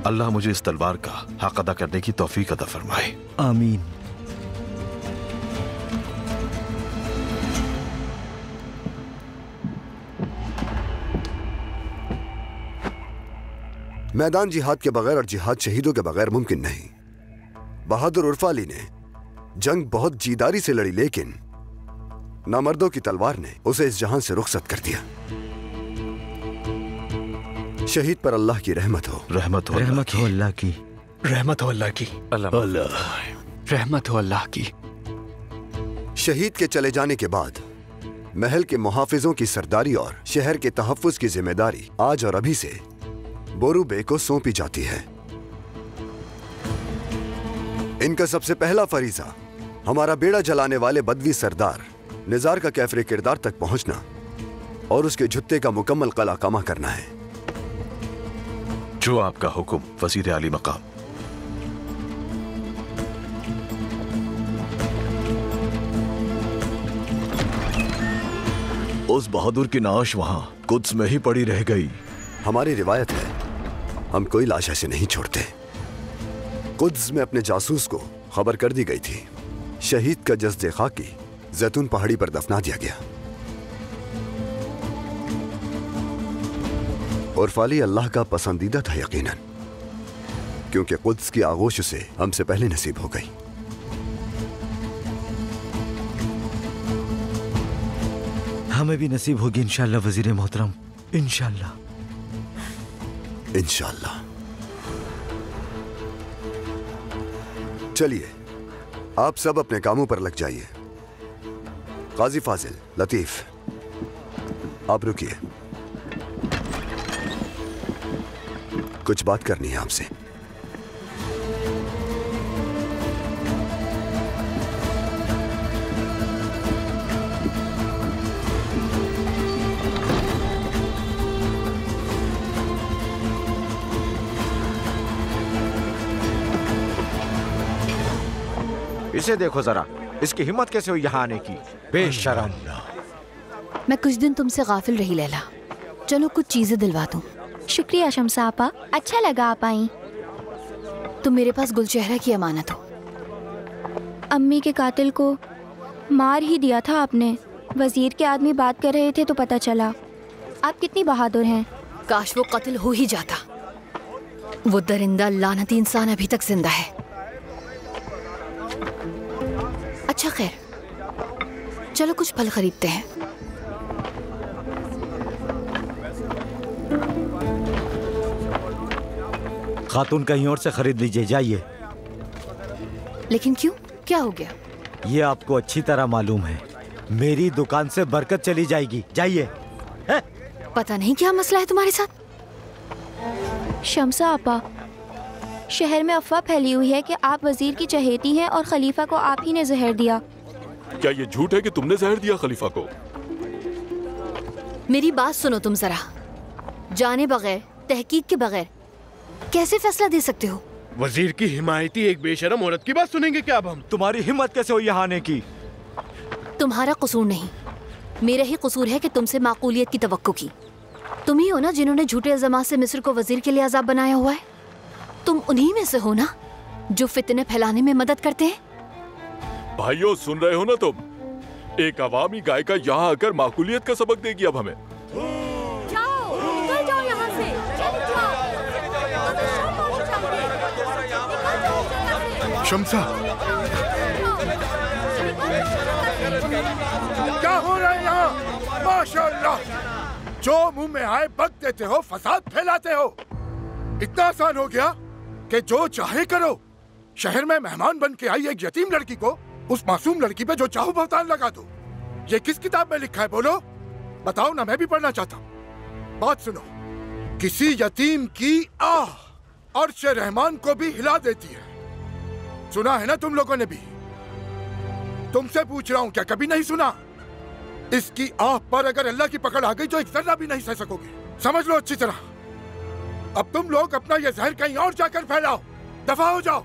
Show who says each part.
Speaker 1: अल्लाह मुझे इस तलवार का हक अदा करने की तौफीक अता फरमाए।
Speaker 2: आमीन।
Speaker 3: मैदान जिहाद के बगैर और जिहाद शहीदों के बगैर मुमकिन नहीं। बहादुर उर्फ अली ने जंग बहुत जीदारी से लड़ी, लेकिन नामर्दों की तलवार ने उसे इस जहां से रुखसत कर दिया। शहीद पर अल्लाह की रहमत हो।
Speaker 1: रहमत हो
Speaker 2: अल्लाह की।
Speaker 4: रहमत हो अल्लाह की। रहमत हो अल्लाह की।
Speaker 3: शहीद के चले जाने के बाद महल के मुहाफिजों की सरदारी और शहर के तहफ्फुज की जिम्मेदारी आज और अभी से बोरू बे को सौंपी जाती है। इनका सबसे पहला फरीजा हमारा बेड़ा जलाने वाले बदवी सरदार निजार का कैफरे किरदार तक पहुंचना और उसके जुत्ते का मुकम्मल कलाकामा करना है।
Speaker 1: जो आपका हुक्म वजीर आली मकाम।
Speaker 5: उस बहादुर की नाश वहां कुद्स में ही पड़ी रह गई।
Speaker 3: हमारी रिवायत है, हम कोई लाश ऐसे नहीं छोड़ते। कुद्स में अपने जासूस को खबर कर दी गई थी। शहीद का जस्द खाकी जैतून पहाड़ी पर दफना दिया गया। उर्फ अली अल्लाह का पसंदीदा था यकीनन, क्योंकि कुद्स की आगोश उसे हमसे पहले नसीब हो गई।
Speaker 2: हमें भी नसीब होगी इंशाअल्लाह वजीर मोहतरम, इंशाअल्लाह।
Speaker 3: इंशाअल्लाह। चलिए आप सब अपने कामों पर लग जाइए। काजी फाजिल, लतीफ, आप रुकिए, कुछ बात करनी है आपसे।
Speaker 6: इसे देखो जरा, इसकी हिम्मत कैसे हुई यहाँ आने की, बेशरम।
Speaker 7: मैं कुछ दिन तुमसे गाफिल रही लैला, चलो कुछ चीजें दिलवा दूं।
Speaker 8: शुक्रिया शम्सा आपा, अच्छा लगा आप आई।
Speaker 7: तुम मेरे पास गुलचेहरा की अमानत हो।
Speaker 8: अम्मी के कातिल को मार ही दिया था आपने। वजीर के आदमी बात कर रहे थे तो पता चला। आप कितनी बहादुर हैं।
Speaker 7: काश वो कत्ल हो ही जाता। वो दरिंदा लानती इंसान अभी तक जिंदा है। अच्छा खैर, चलो कुछ फल खरीदते हैं।
Speaker 2: खातून कहीं और से खरीद लीजिए, जाइए।
Speaker 7: लेकिन क्यों, क्या हो गया?
Speaker 2: ये आपको अच्छी तरह मालूम है, मेरी दुकान से बरकत चली जाएगी, जाइए।
Speaker 7: पता नहीं क्या मसला है तुम्हारे साथ।
Speaker 8: शम्सा आपा, शहर में अफवाह फैली हुई है कि आप वजीर की चहेती हैं और खलीफा को आप ही ने जहर दिया।
Speaker 9: क्या ये झूठ है कि तुमने जहर दिया खलीफा को?
Speaker 7: मेरी बात सुनो तुम जरा। जाने बगैर, तहकीक के बगैर कैसे फैसला दे सकते हो?
Speaker 4: वजीर की हिमायती एक बेशरम औरत की बात सुनेंगे क्या अब हम?
Speaker 2: तुम्हारी हिम्मत कैसे हुई यहाँ आने की?
Speaker 7: तुम्हारा कसूर नहीं, मेरा ही कसूर है कि तुमसे माकूलियत की तवक्को की। तुम ही हो ना जिन्होंने झूठे इल्जामात से मिस्र को वजीर के लिए आजाद बनाया हुआ है। तुम उन्हीं में से हो ना जो फितने फैलाने में मदद करते हैं।
Speaker 9: भाइयों सुन रहे हो ना तुम? एक अवामी गायिका यहाँ आकर माकूलियत का सबक देगी अब हमें।
Speaker 7: जाओ, निकल जाओ यहाँ से।
Speaker 4: शम्सा, क्या हो रहा है यहाँ? माशाअल्लाह, जो मुंह में आए बक देते हो, फसाद फैलाते हो। इतना आसान हो गया कि जो चाहे करो। शहर में मेहमान बन के आई एक यतीम लड़की को उस मासूम लड़की पे जो चाहो बहतान लगा दो। ये किस किताब में लिखा है बोलो? बताओ ना, मैं भी पढ़ना चाहता हूँ। बात सुनो, किसी यतीम की आह अर्श रहमान को भी हिला देती है। सुना है ना तुम लोगों ने भी? तुमसे पूछ रहा हूँ, क्या कभी नहीं सुना? इसकी आह पर अगर अल्लाह की पकड़ आ गई तो एक जर्रा भी नहीं सह सकोगे। समझ लो अच्छी तरह। अब तुम लोग अपना ये जहर कहीं और जाकर फैलाओ। दफा हो जाओ।